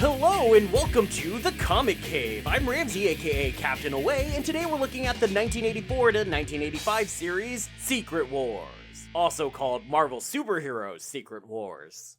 Hello and welcome to The Comic Cave. I'm Ramsey, aka Captain Away, and today we're looking at the 1984 to 1985 series Secret Wars, also called Marvel Superheroes Secret Wars.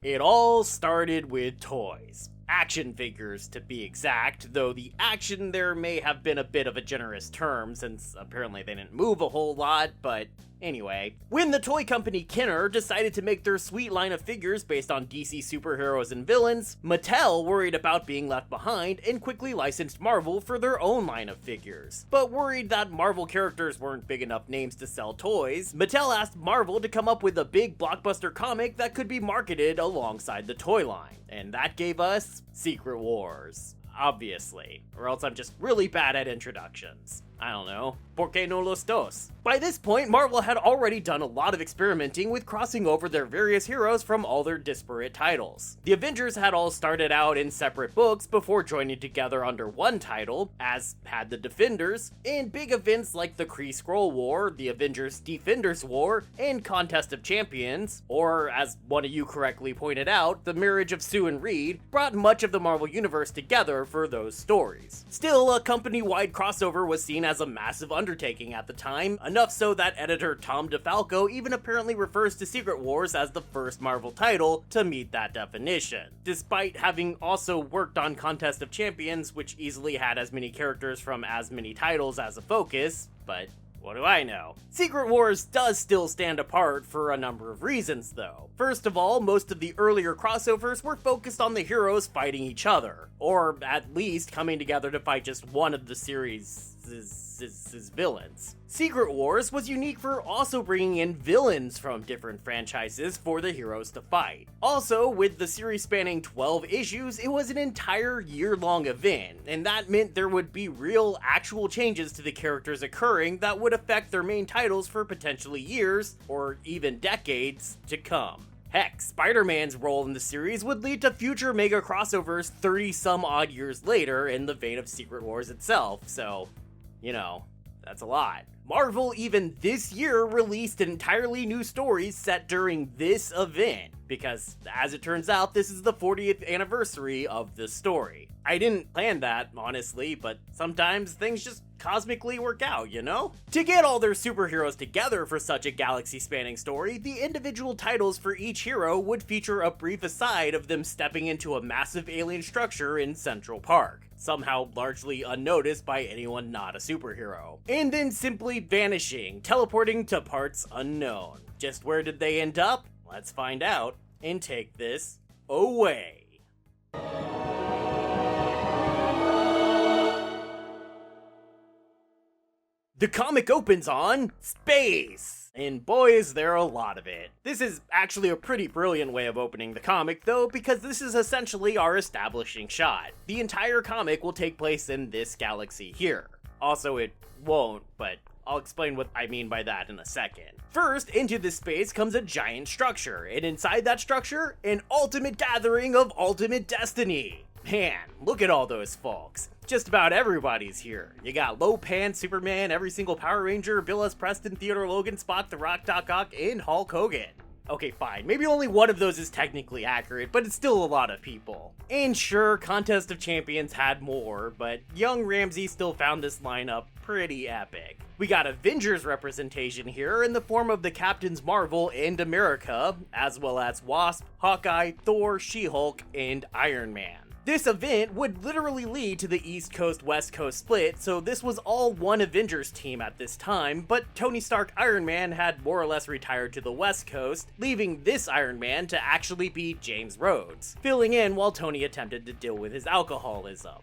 It all started with toys. Action figures, to be exact, though the action there may have been a bit of a generous term since apparently they didn't move a whole lot, but anyway. When the toy company Kenner decided to make their sweet line of figures based on DC superheroes and villains, Mattel worried about being left behind and quickly licensed Marvel for their own line of figures. But worried that Marvel characters weren't big enough names to sell toys, Mattel asked Marvel to come up with a big blockbuster comic that could be marketed alongside the toy line. And that gave us Secret Wars. Obviously, or else I'm just really bad at introductions. I don't know. ¿Por qué no los dos? By this point, Marvel had already done a lot of experimenting with crossing over their various heroes from all their disparate titles. The Avengers had all started out in separate books before joining together under one title, as had the Defenders, and big events like the Kree-Skrull War, the Avengers Defenders War, and Contest of Champions, or as one of you correctly pointed out, the marriage of Sue and Reed, brought much of the Marvel Universe together for those stories. Still, a company-wide crossover was seen as a massive undertaking at the time, enough so that editor Tom DeFalco even apparently refers to Secret Wars as the first Marvel title to meet that definition, despite having also worked on Contest of Champions, which easily had as many characters from as many titles as a focus, but what do I know? Secret Wars does still stand apart for a number of reasons, though. First of all, most of the earlier crossovers were focused on the heroes fighting each other, or at least coming together to fight just one of the series' villains. Secret Wars was unique for also bringing in villains from different franchises for the heroes to fight. Also, with the series spanning 12 issues, it was an entire year-long event, and that meant there would be real, actual changes to the characters occurring that would affect their main titles for potentially years, or even decades, to come. Heck, Spider-Man's role in the series would lead to future mega crossovers 30-some-odd years later in the vein of Secret Wars itself, so, you know, that's a lot. Marvel even this year released entirely new stories set during this event, because as it turns out, this is the 40th anniversary of this story. I didn't plan that, honestly, but sometimes things just cosmically work out, you know? To get all their superheroes together for such a galaxy-spanning story, the individual titles for each hero would feature a brief aside of them stepping into a massive alien structure in Central Park, somehow largely unnoticed by anyone not a superhero, and then simply vanishing, teleporting to parts unknown. Just where did they end up? Let's find out and take this away. The comic opens on space! And boy is there a lot of it. This is actually a pretty brilliant way of opening the comic though, because this is essentially our establishing shot. The entire comic will take place in this galaxy here. Also, it won't, but I'll explain what I mean by that in a second. First, into this space comes a giant structure, and inside that structure, an ultimate gathering of ultimate destiny. Man, look at all those folks. Just about everybody's here. You got Lopan, Superman, every single Power Ranger, Bill S. Preston, Theodore Logan, Spock, The Rock, Doc Ock, and Hulk Hogan. Okay, fine, maybe only one of those is technically accurate, but it's still a lot of people. And sure, Contest of Champions had more, but young Ramsey still found this lineup pretty epic. We got Avengers representation here in the form of the Captains Marvel and America, as well as Wasp, Hawkeye, Thor, She-Hulk, and Iron Man. This event would literally lead to the East Coast-West Coast split, so this was all one Avengers team at this time, but Tony Stark Iron Man had more or less retired to the West Coast, leaving this Iron Man to actually be James Rhodes, filling in while Tony attempted to deal with his alcoholism.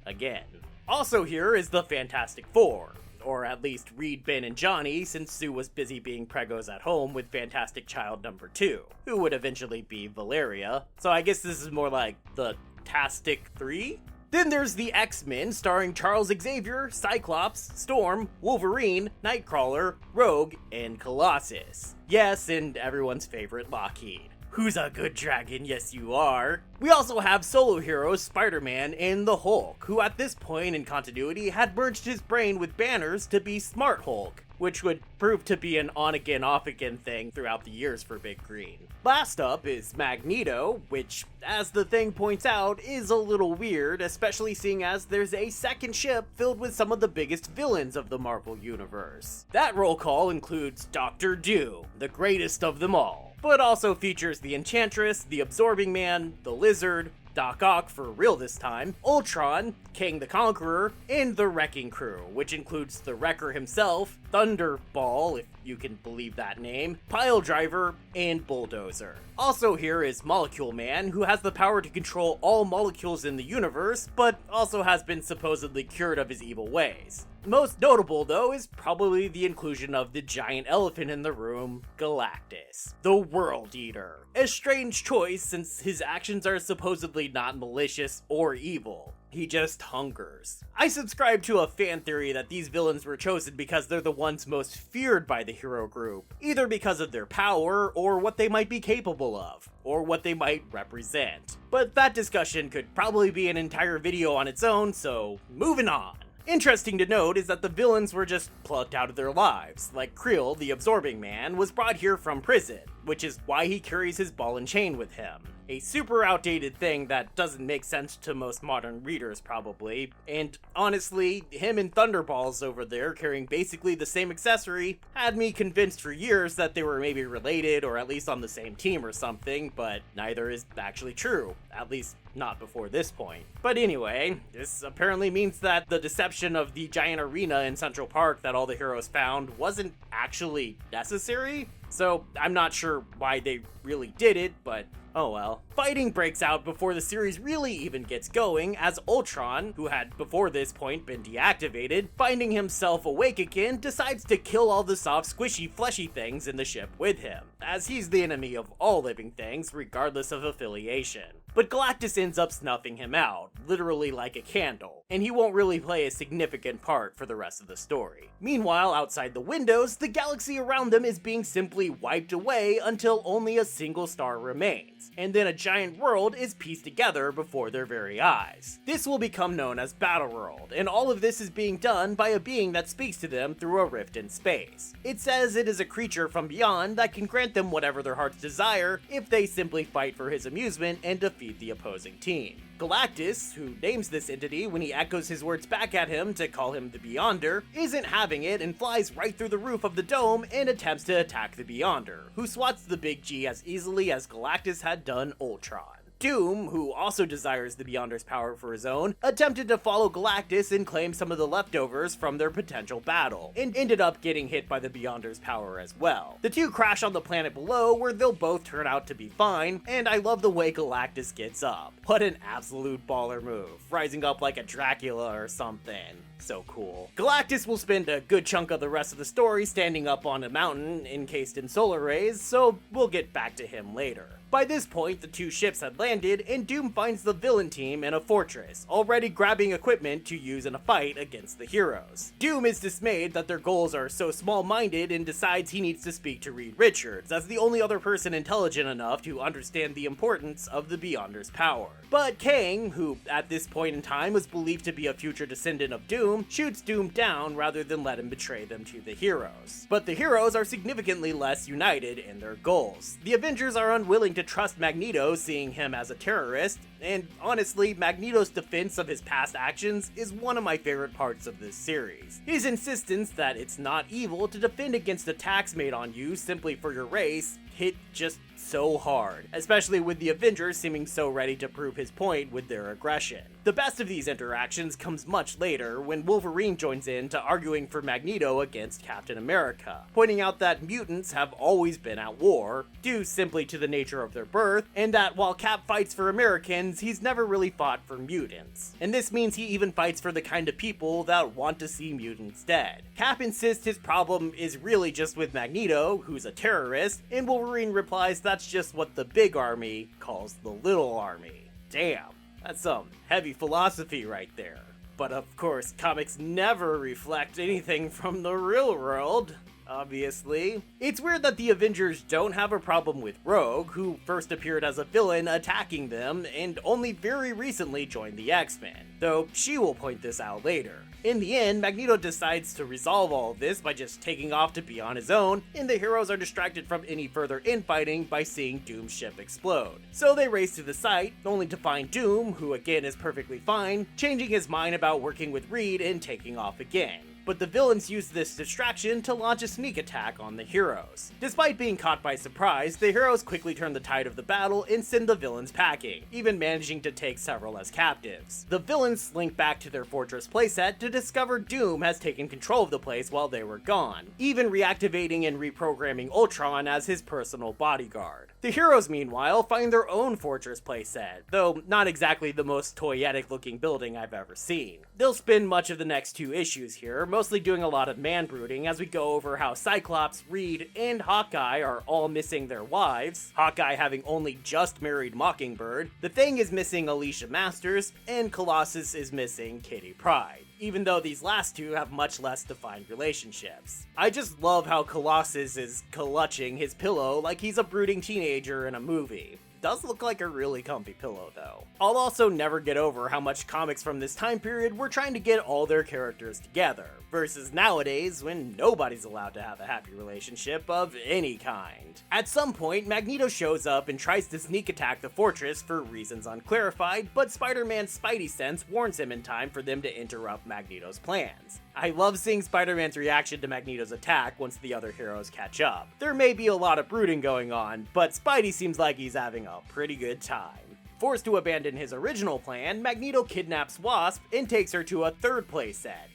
Again. Also here is the Fantastic Four, or at least Reed, Ben, and Johnny, since Sue was busy being pregos at home with Fantastic Child number 2, who would eventually be Valeria, so I guess this is more like the Tastic 3? Then there's the X-Men, starring Charles Xavier, Cyclops, Storm, Wolverine, Nightcrawler, Rogue, and Colossus. Yes, and everyone's favorite Lockheed. Who's a good dragon? Yes, you are. We also have solo heroes Spider-Man and the Hulk, who at this point in continuity had merged his brain with Banner's to be Smart Hulk, which would prove to be an on-again, off-again thing throughout the years for Big Green. Last up is Magneto, which, as the Thing points out, is a little weird, especially seeing as there's a second ship filled with some of the biggest villains of the Marvel Universe. That roll call includes Dr. Doom, the greatest of them all, but also features the Enchantress, the Absorbing Man, the Lizard, Doc Ock for real this time, Ultron, King the Conqueror, and the Wrecking Crew, which includes the Wrecker himself, Thunderball, if you can believe that name, Pile Driver, and Bulldozer. Also here is Molecule Man, who has the power to control all molecules in the universe, but also has been supposedly cured of his evil ways. Most notable, though, is probably the inclusion of the giant elephant in the room, Galactus, the World Eater. A strange choice since his actions are supposedly not malicious or evil. He just hungers. I subscribe to a fan theory that these villains were chosen because they're the ones most feared by the hero group, either because of their power or what they might be capable of, or what they might represent. But that discussion could probably be an entire video on its own, so moving on. Interesting to note is that the villains were just plucked out of their lives, like Creel, the Absorbing Man, was brought here from prison, which is why he carries his ball and chain with him. A super outdated thing that doesn't make sense to most modern readers probably, and honestly, him and Thunderballs over there carrying basically the same accessory had me convinced for years that they were maybe related or at least on the same team or something, but neither is actually true, at least not before this point. But anyway, this apparently means that the deception of the giant arena in Central Park that all the heroes found wasn't actually necessary, so I'm not sure why they really did it, but oh well. Fighting breaks out before the series really even gets going, as Ultron, who had before this point been deactivated, finding himself awake again, decides to kill all the soft, squishy, fleshy things in the ship with him, as he's the enemy of all living things, regardless of affiliation. But Galactus ends up snuffing him out, literally like a candle, and he won't really play a significant part for the rest of the story. Meanwhile, outside the windows, the galaxy around them is being simply wiped away until only a single star remains, and then a giant world is pieced together before their very eyes. This will become known as Battleworld, and all of this is being done by a being that speaks to them through a rift in space. It says it is a creature from beyond that can grant them whatever their hearts desire if they simply fight for his amusement and defeat the opposing team. Galactus, who names this entity when he echoes his words back at him to call him the Beyonder, isn't having it and flies right through the roof of the dome and attempts to attack the Beyonder, who swats the Big G as easily as Galactus had done Ultron. Doom, who also desires the Beyonder's power for his own, attempted to follow Galactus and claim some of the leftovers from their potential battle, and ended up getting hit by the Beyonder's power as well. The two crash on the planet below, where they'll both turn out to be fine, and I love the way Galactus gets up. What an absolute baller move, rising up like a Dracula or something. So cool. Galactus will spend a good chunk of the rest of the story standing up on a mountain encased in solar rays, so we'll get back to him later. By this point, the two ships had landed, and Doom finds the villain team in a fortress, already grabbing equipment to use in a fight against the heroes. Doom is dismayed that their goals are so small-minded and decides he needs to speak to Reed Richards, as the only other person intelligent enough to understand the importance of the Beyonder's power. But Kang, who at this point in time was believed to be a future descendant of Doom, shoots Doom down rather than let him betray them to the heroes. But the heroes are significantly less united in their goals. The Avengers are unwilling to trust Magneto, seeing him as a terrorist, and honestly, Magneto's defense of his past actions is one of my favorite parts of this series. His insistence that it's not evil to defend against attacks made on you simply for your race hit just so hard, especially with the Avengers seeming so ready to prove his point with their aggression. The best of these interactions comes much later, when Wolverine joins in to arguing for Magneto against Captain America, pointing out that mutants have always been at war, due simply to the nature of their birth, and that while Cap fights for Americans, he's never really fought for mutants. And this means he even fights for the kind of people that want to see mutants dead. Cap insists his problem is really just with Magneto, who's a terrorist, and Wolverine replies that's just what the big army calls the little army. Damn, that's some heavy philosophy right there. But of course, comics never reflect anything from the real world. obviously. It's weird that the Avengers don't have a problem with Rogue, who first appeared as a villain attacking them and only very recently joined the X-Men, though she will point this out later. In the end, Magneto decides to resolve all of this by just taking off to be on his own, and the heroes are distracted from any further infighting by seeing Doom's ship explode. So they race to the site, only to find Doom, who again is perfectly fine, changing his mind about working with Reed and taking off again. But the villains use this distraction to launch a sneak attack on the heroes. Despite being caught by surprise, the heroes quickly turn the tide of the battle and send the villains packing, even managing to take several as captives. The villains slink back to their fortress playset to discover Doom has taken control of the place while they were gone, even reactivating and reprogramming Ultron as his personal bodyguard. The heroes, meanwhile, find their own fortress playset, though not exactly the most toyetic looking building I've ever seen. They'll spend much of the next 2 issues here, mostly doing a lot of man-brooding as we go over how Cyclops, Reed, and Hawkeye are all missing their wives, Hawkeye having only just married Mockingbird, the Thing is missing Alicia Masters, and Colossus is missing Kitty Pryde, even though these last 2 have much less defined relationships. I just love how Colossus is clutching his pillow like he's a brooding teenager in a movie. Does look like a really comfy pillow though. I'll also never get over how much comics from this time period were trying to get all their characters together, versus nowadays when nobody's allowed to have a happy relationship of any kind. At some point, Magneto shows up and tries to sneak attack the fortress for reasons unclarified, but Spider-Man's Spidey sense warns him in time for them to interrupt Magneto's plans. I love seeing Spider-Man's reaction to Magneto's attack once the other heroes catch up. There may be a lot of brooding going on, but Spidey seems like he's having a pretty good time. Forced to abandon his original plan, Magneto kidnaps Wasp and takes her to a third playset.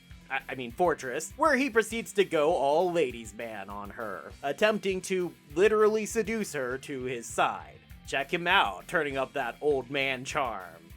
Fortress, where he proceeds to go all ladies man on her, attempting to literally seduce her to his side. Check him out, turning up that old man charm.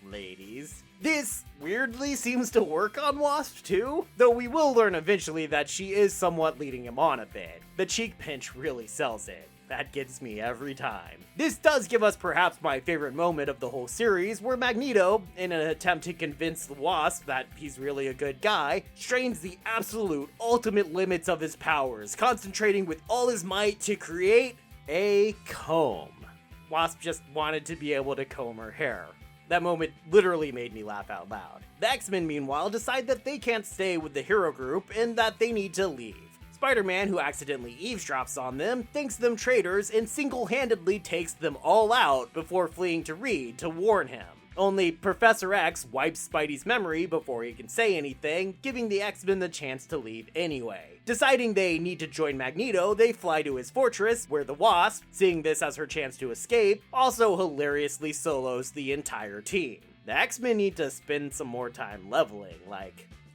Ladies. This weirdly seems to work on Wasp too, though we will learn eventually that she is somewhat leading him on a bit. The cheek pinch really sells it. That gets me every time. This does give us perhaps my favorite moment of the whole series, where Magneto, in an attempt to convince the Wasp that he's really a good guy, strains the absolute ultimate limits of his powers, concentrating with all his might to create a comb. Wasp just wanted to be able to comb her hair. That moment literally made me laugh out loud. The X-Men, meanwhile, decide that they can't stay with the hero group and that they need to leave. Spider-Man, who accidentally eavesdrops on them, thinks them traitors and single-handedly takes them all out before fleeing to Reed to warn him. Only Professor X wipes Spidey's memory before he can say anything, giving the X-Men the chance to leave anyway. Deciding they need to join Magneto, they fly to his fortress, where the Wasp, seeing this as her chance to escape, also hilariously solos the entire team. The X-Men need to spend some more time leveling,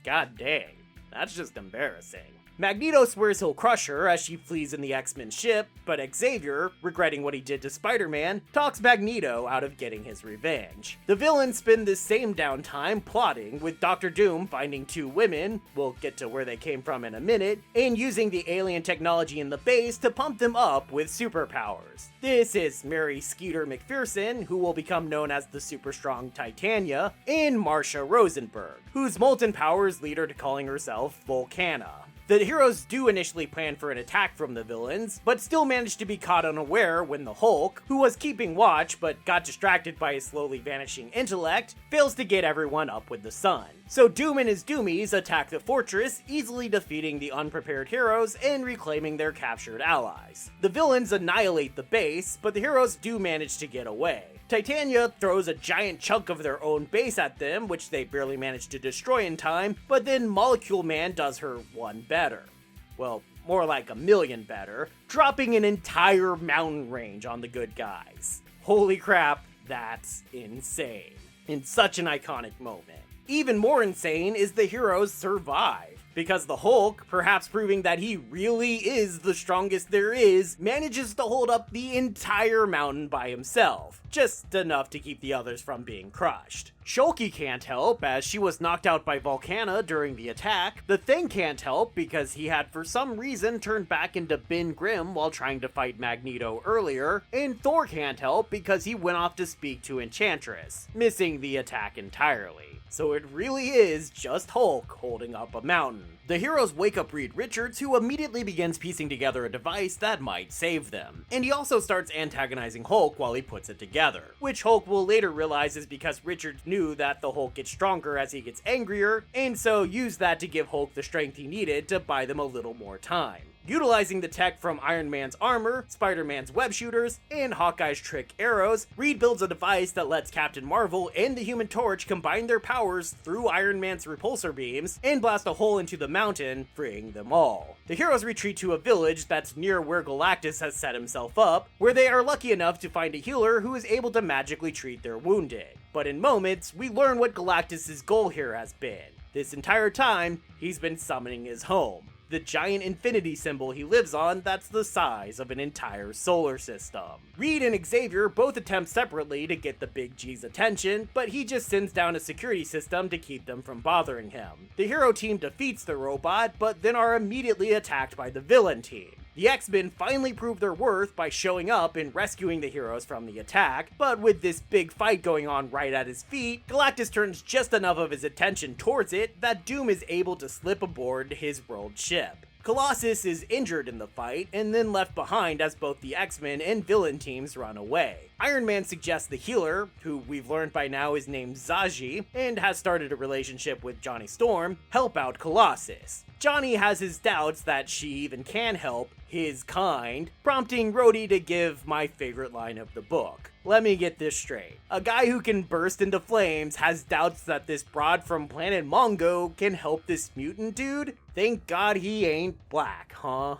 god dang, that's just embarrassing. Magneto swears he'll crush her as she flees in the X-Men ship, but Xavier, regretting what he did to Spider-Man, talks Magneto out of getting his revenge. The villains spend this same downtime plotting, with Dr. Doom finding 2 women, we'll get to where they came from in a minute, and using the alien technology in the base to pump them up with superpowers. This is Mary Skeeter McPherson, who will become known as the super strong Titania, and Marsha Rosenberg, whose molten powers lead her to calling herself Volcana. The heroes do initially plan for an attack from the villains, but still manage to be caught unaware when the Hulk, who was keeping watch but got distracted by his slowly vanishing intellect, fails to get everyone up with the sun. So Doom and his Doomies attack the fortress, easily defeating the unprepared heroes and reclaiming their captured allies. The villains annihilate the base, but the heroes do manage to get away. Titania throws a giant chunk of their own base at them, which they barely manage to destroy in time, but then Molecule Man does her one better. Well, more like a million better, dropping an entire mountain range on the good guys. Holy crap, that's insane. In such an iconic moment. Even more insane is the heroes survive, because the Hulk, perhaps proving that he really is the strongest there is, manages to hold up the entire mountain by himself, just enough to keep the others from being crushed. Shulky can't help, as she was knocked out by Volcana during the attack. The Thing can't help because he had for some reason turned back into Ben Grimm while trying to fight Magneto earlier, and Thor can't help because he went off to speak to Enchantress, missing the attack entirely. So it really is just Hulk holding up a mountain. The heroes wake up Reed Richards, who immediately begins piecing together a device that might save them. And he also starts antagonizing Hulk while he puts it together, which Hulk will later realize is because Richards knew that the Hulk gets stronger as he gets angrier, and so used that to give Hulk the strength he needed to buy them a little more time. Utilizing the tech from Iron Man's armor, Spider-Man's web shooters, and Hawkeye's trick arrows, Reed builds a device that lets Captain Marvel and the Human Torch combine their powers through Iron Man's repulsor beams and blast a hole into the mountain, freeing them all. The heroes retreat to a village that's near where Galactus has set himself up, where they are lucky enough to find a healer who is able to magically treat their wounded. But in moments, we learn what Galactus' goal here has been. This entire time, he's been summoning his home. The giant infinity symbol he lives on that's the size of an entire solar system. Reed and Xavier both attempt separately to get the Big G's attention, but he just sends down a security system to keep them from bothering him. The hero team defeats the robot, but then are immediately attacked by the villain team. The X-Men finally prove their worth by showing up and rescuing the heroes from the attack, but with this big fight going on right at his feet, Galactus turns just enough of his attention towards it that Doom is able to slip aboard his world ship. Colossus is injured in the fight and then left behind as both the X-Men and villain teams run away. Iron Man suggests the healer, who we've learned by now is named Zaji and has started a relationship with Johnny Storm, help out Colossus. Johnny has his doubts that she even can help his kind, prompting Rhodey to give my favorite line of the book. Let me get this straight. A guy who can burst into flames has doubts that this broad from planet Mongo can help this mutant dude? Thank God he ain't black, huh?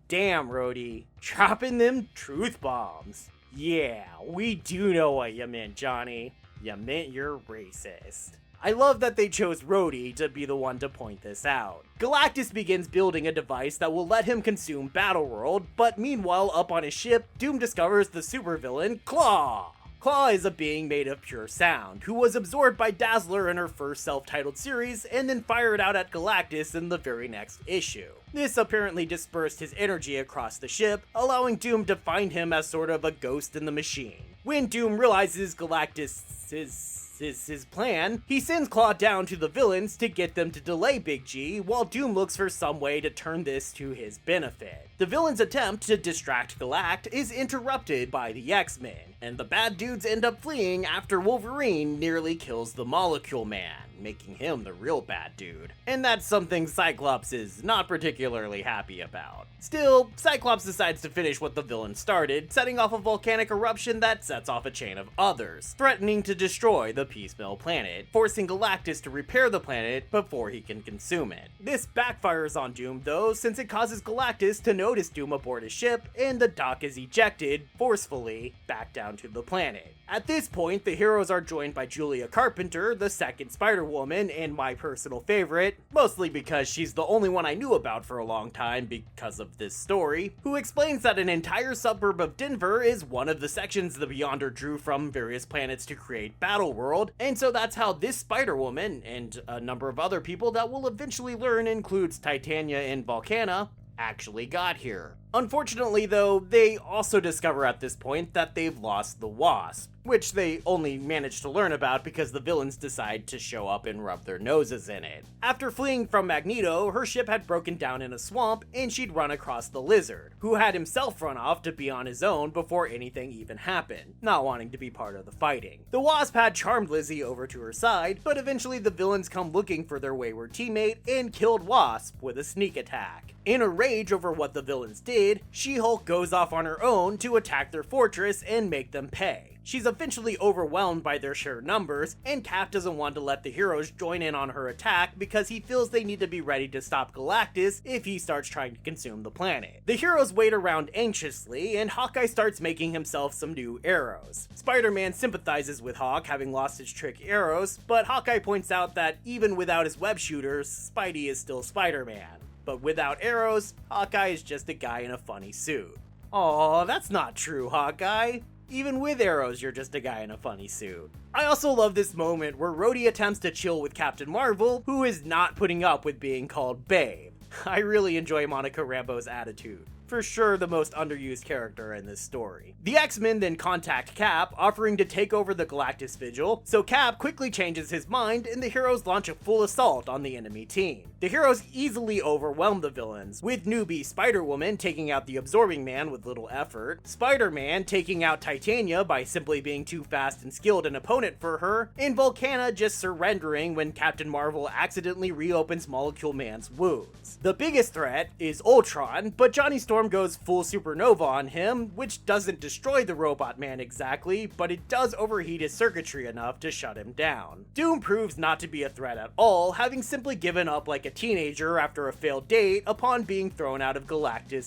Damn, Rhodey. Dropping them truth bombs. Yeah, we do know what you meant, Johnny. You meant you're racist. I love that they chose Rhodey to be the one to point this out. Galactus begins building a device that will let him consume Battleworld, but meanwhile up on his ship, Doom discovers the supervillain Claw. Claw is a being made of pure sound, who was absorbed by Dazzler in her first self-titled series and then fired out at Galactus in the very next issue. This apparently dispersed his energy across the ship, allowing Doom to find him as sort of a ghost in the machine. When Doom realizes Galactus is his plan, he sends Claw down to the villains to get them to delay Big G, while Doom looks for some way to turn this to his benefit. The villains' attempt to distract Galactus is interrupted by the X-Men, and the bad dudes end up fleeing after Wolverine nearly kills the Molecule Man, making him the real bad dude. And that's something Cyclops is not particularly happy about. Still, Cyclops decides to finish what the villain started, setting off a volcanic eruption that sets off a chain of others, threatening to destroy the Peacemail planet, forcing Galactus to repair the planet before he can consume it. This backfires on Doom though, since it causes Galactus to notice Doom aboard his ship, and the dock is ejected, forcefully, back down to the planet. At this point, the heroes are joined by Julia Carpenter, the second Spider-Woman, and my personal favorite, mostly because she's the only one I knew about for a long time because of this story, who explains that an entire suburb of Denver is one of the sections the Beyonder drew from various planets to create Battleworld, and so that's how this Spider-Woman, and a number of other people that we'll eventually learn includes Titania and Volcana, actually got here. Unfortunately though, they also discover at this point that they've lost the Wasp, which they only manage to learn about because the villains decide to show up and rub their noses in it. After fleeing from Magneto, her ship had broken down in a swamp and she'd run across the Lizard, who had himself run off to be on his own before anything even happened, not wanting to be part of the fighting. The Wasp had charmed Lizzie over to her side, but eventually the villains come looking for their wayward teammate and killed Wasp with a sneak attack. In a rage over what the villains did, She-Hulk goes off on her own to attack their fortress and make them pay. She's eventually overwhelmed by their sheer numbers, and Cap doesn't want to let the heroes join in on her attack because he feels they need to be ready to stop Galactus if he starts trying to consume the planet. The heroes wait around anxiously, and Hawkeye starts making himself some new arrows. Spider-Man sympathizes with Hawk having lost his trick arrows, but Hawkeye points out that even without his web shooters, Spidey is still Spider-Man. But without arrows, Hawkeye is just a guy in a funny suit. Aw, that's not true, Hawkeye. Even with arrows, you're just a guy in a funny suit. I also love this moment where Rhodey attempts to chill with Captain Marvel, who is not putting up with being called babe. I really enjoy Monica Rambeau's attitude. For sure the most underused character in this story. The X-Men then contact Cap, offering to take over the Galactus Vigil, so Cap quickly changes his mind and the heroes launch a full assault on the enemy team. The heroes easily overwhelm the villains, with newbie Spider-Woman taking out the Absorbing Man with little effort, Spider-Man taking out Titania by simply being too fast and skilled an opponent for her, and Volcana just surrendering when Captain Marvel accidentally reopens Molecule Man's wounds. The biggest threat is Ultron, but Johnny Storm goes full supernova on him, which doesn't destroy the Robot Man exactly, but it does overheat his circuitry enough to shut him down. Doom proves not to be a threat at all, having simply given up like a teenager after a failed date upon being thrown out of Galactus'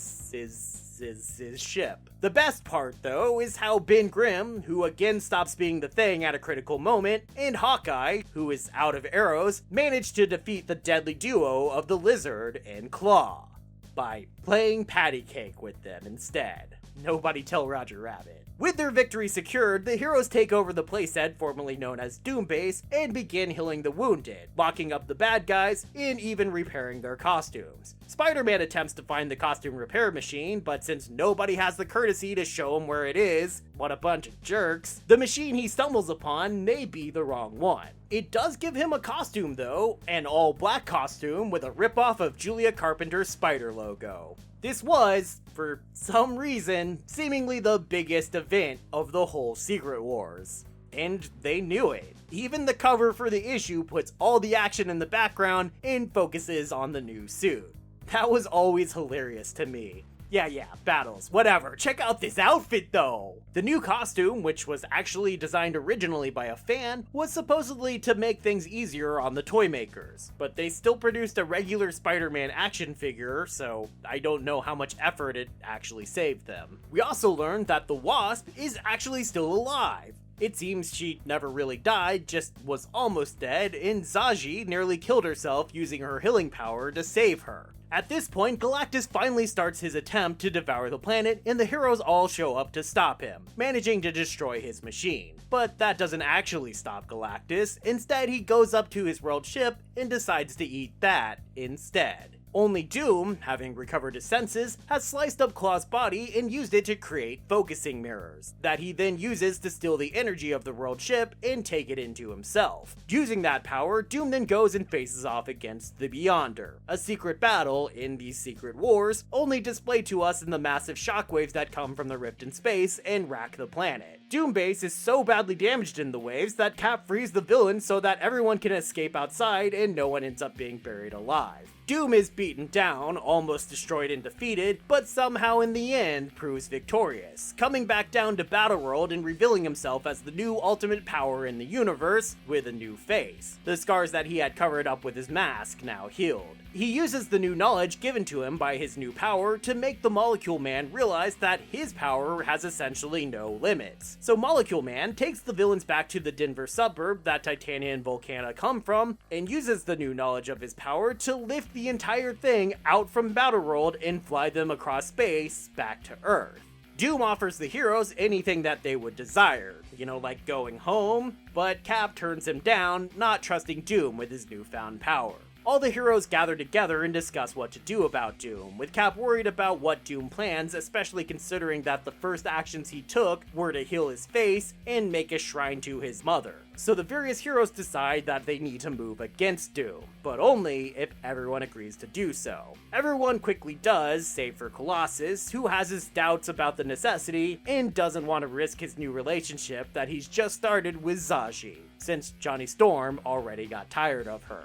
ship. The best part, though, is how Ben Grimm, who again stops being the Thing at a critical moment, and Hawkeye, who is out of arrows, managed to defeat the deadly duo of the Lizard and Claw by playing patty cake with them instead. Nobody tell Roger Rabbit. With their victory secured, the heroes take over the playset formerly known as Doom Base and begin healing the wounded, locking up the bad guys, and even repairing their costumes. Spider-Man attempts to find the costume repair machine, but since nobody has the courtesy to show him where it is, what a bunch of jerks, the machine he stumbles upon may be the wrong one. It does give him a costume though, an all-black costume with a ripoff of Julia Carpenter's Spider logo. This was, for some reason, seemingly the biggest event of the whole Secret Wars. And they knew it. Even the cover for the issue puts all the action in the background and focuses on the new suit. That was always hilarious to me. Yeah, battles, whatever. Check out this outfit though! The new costume, which was actually designed originally by a fan, was supposedly to make things easier on the toy makers. But they still produced a regular Spider-Man action figure, so I don't know how much effort it actually saved them. We also learned that the Wasp is actually still alive. It seems she never really died, just was almost dead, and Zaji nearly killed herself using her healing power to save her. At this point, Galactus finally starts his attempt to devour the planet, and the heroes all show up to stop him, managing to destroy his machine. But that doesn't actually stop Galactus. Instead, he goes up to his world ship and decides to eat that instead. Only Doom, having recovered his senses, has sliced up Claw's body and used it to create focusing mirrors, that he then uses to steal the energy of the world ship and take it into himself. Using that power, Doom then goes and faces off against the Beyonder, a secret battle in these Secret Wars, only displayed to us in the massive shockwaves that come from the rift in space and rack the planet. Doom Base is so badly damaged in the waves that Cap frees the villain so that everyone can escape outside and no one ends up being buried alive. Doom is beaten down, almost destroyed and defeated, but somehow in the end proves victorious, coming back down to Battleworld and revealing himself as the new ultimate power in the universe with a new face. The scars that he had covered up with his mask now healed. He uses the new knowledge given to him by his new power to make the Molecule Man realize that his power has essentially no limits. So Molecule Man takes the villains back to the Denver suburb that Titania and Volcana come from, and uses the new knowledge of his power to lift the entire thing out from Battleworld and fly them across space back to Earth. Doom offers the heroes anything that they would desire, like going home, but Cap turns him down, not trusting Doom with his newfound power. All the heroes gather together and discuss what to do about Doom, with Cap worried about what Doom plans, especially considering that the first actions he took were to heal his face and make a shrine to his mother. So the various heroes decide that they need to move against Doom, but only if everyone agrees to do so. Everyone quickly does, save for Colossus, who has his doubts about the necessity and doesn't want to risk his new relationship that he's just started with Zaji, since Johnny Storm already got tired of her.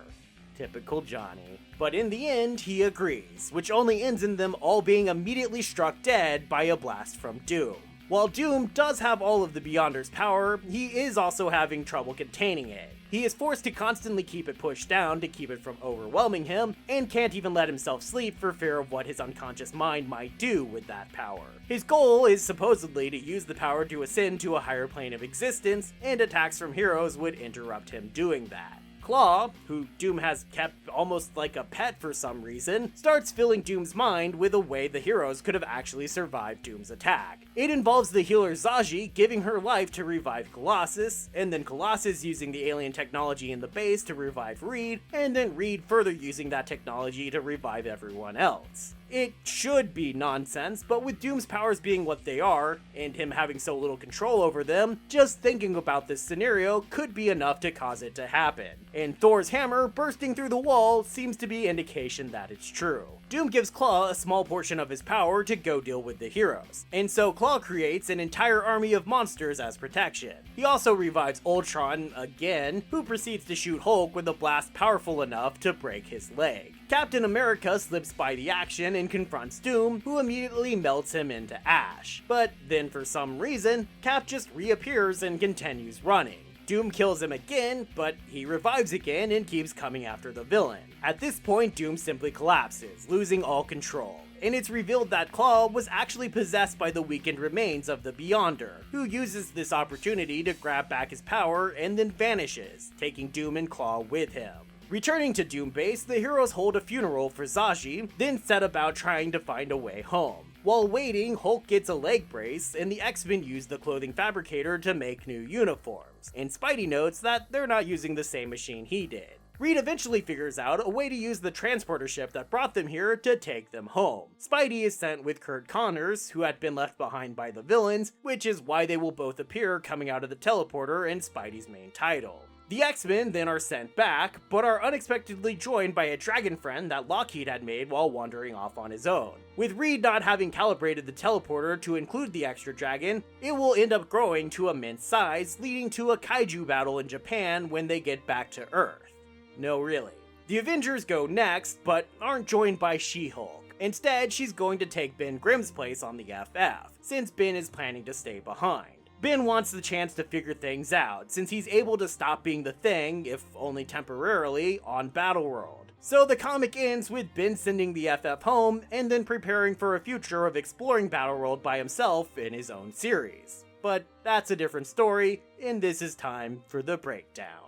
Typical Johnny. But in the end, he agrees, which only ends in them all being immediately struck dead by a blast from Doom. While Doom does have all of the Beyonder's power, he is also having trouble containing it. He is forced to constantly keep it pushed down to keep it from overwhelming him, and can't even let himself sleep for fear of what his unconscious mind might do with that power. His goal is supposedly to use the power to ascend to a higher plane of existence, and attacks from heroes would interrupt him doing that. Claw, who Doom has kept almost like a pet for some reason, starts filling Doom's mind with a way the heroes could have actually survived Doom's attack. It involves the healer Zaji giving her life to revive Colossus, and then Colossus using the alien technology in the base to revive Reed, and then Reed further using that technology to revive everyone else. It should be nonsense, but with Doom's powers being what they are, and him having so little control over them, just thinking about this scenario could be enough to cause it to happen. And Thor's hammer bursting through the wall seems to be indication that it's true. Doom gives Claw a small portion of his power to go deal with the heroes, and so Claw creates an entire army of monsters as protection. He also revives Ultron again, who proceeds to shoot Hulk with a blast powerful enough to break his leg. Captain America slips by the action and confronts Doom, who immediately melts him into ash. But then for some reason, Cap just reappears and continues running. Doom kills him again, but he revives again and keeps coming after the villain. At this point, Doom simply collapses, losing all control. And it's revealed that Claw was actually possessed by the weakened remains of the Beyonder, who uses this opportunity to grab back his power and then vanishes, taking Doom and Claw with him. Returning to Doom Base, the heroes hold a funeral for Zsaji, then set about trying to find a way home. While waiting, Hulk gets a leg brace, and the X-Men use the clothing fabricator to make new uniforms, and Spidey notes that they're not using the same machine he did. Reed eventually figures out a way to use the transporter ship that brought them here to take them home. Spidey is sent with Kurt Connors, who had been left behind by the villains, which is why they will both appear coming out of the teleporter in Spidey's main title. The X-Men then are sent back, but are unexpectedly joined by a dragon friend that Lockheed had made while wandering off on his own. With Reed not having calibrated the teleporter to include the extra dragon, it will end up growing to immense size, leading to a kaiju battle in Japan when they get back to Earth. No, really. The Avengers go next, but aren't joined by She-Hulk. Instead, she's going to take Ben Grimm's place on the FF, since Ben is planning to stay behind. Ben wants the chance to figure things out, since he's able to stop being the Thing, if only temporarily, on Battleworld. So the comic ends with Ben sending the FF home, and then preparing for a future of exploring Battleworld by himself in his own series. But that's a different story, and this is time for the breakdown.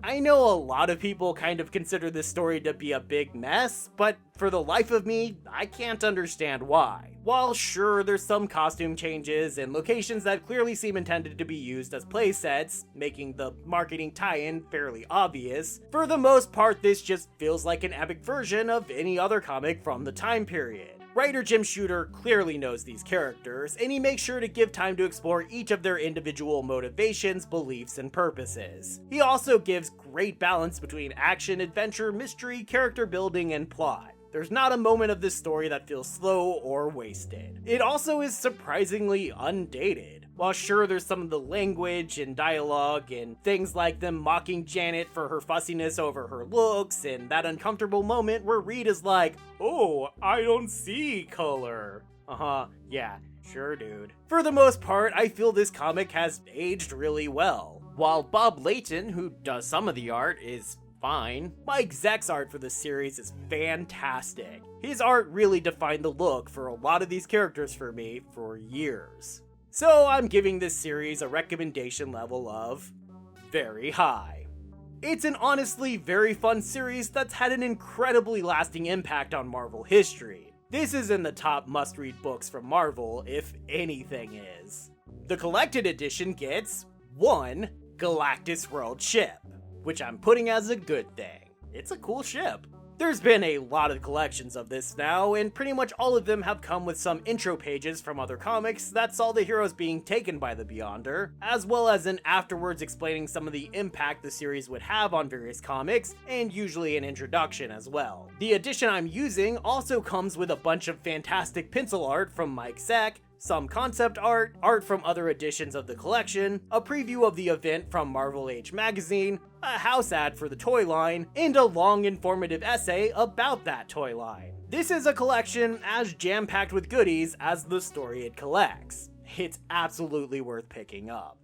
I know a lot of people kind of consider this story to be a big mess, but for the life of me, I can't understand why. While sure, there's some costume changes and locations that clearly seem intended to be used as playsets, making the marketing tie-in fairly obvious, for the most part this just feels like an epic version of any other comic from the time period. Writer Jim Shooter clearly knows these characters, and he makes sure to give time to explore each of their individual motivations, beliefs, and purposes. He also gives great balance between action, adventure, mystery, character building, and plot. There's not a moment of this story that feels slow or wasted. It also is surprisingly undated. While sure there's some of the language and dialogue and things like them mocking Janet for her fussiness over her looks and that uncomfortable moment where Reed is like, "Oh, I don't see color." Yeah, sure dude. For the most part, I feel this comic has aged really well. While Bob Layton, who does some of the art, is fine, Mike Zeck's art for this series is fantastic. His art really defined the look for a lot of these characters for me for years. So I'm giving this series a recommendation level of very high. It's an honestly very fun series that's had an incredibly lasting impact on Marvel history. This is in the top must-read books from Marvel, if anything is. The collected edition gets 1 Galactus World ship, which I'm putting as a good thing. It's a cool ship. There's been a lot of collections of this now, and pretty much all of them have come with some intro pages from other comics that saw the heroes being taken by the Beyonder, as well as an afterwards explaining some of the impact the series would have on various comics, and usually an introduction as well. The edition I'm using also comes with a bunch of fantastic pencil art from Mike Zeck, some concept art, art from other editions of the collection, a preview of the event from Marvel Age magazine, a house ad for the toy line, and a long informative essay about that toy line. This is a collection as jam-packed with goodies as the story it collects. It's absolutely worth picking up.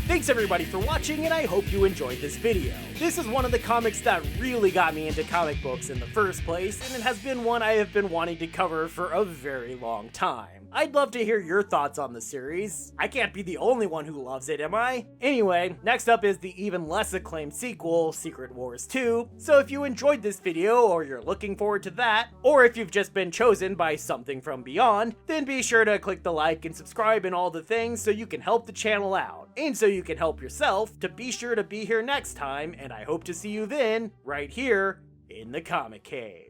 Thanks everybody for watching, and I hope you enjoyed this video. This is one of the comics that really got me into comic books in the first place, and it has been one I have been wanting to cover for a very long time. I'd love to hear your thoughts on the series. I can't be the only one who loves it, am I? Anyway, next up is the even less acclaimed sequel, Secret Wars 2. So if you enjoyed this video, or you're looking forward to that, or if you've just been chosen by something from beyond, then be sure to click the like and subscribe and all the things so you can help the channel out, and so you can help yourself to be sure to be here next time, and I hope to see you then, right here, in the Comic Cave.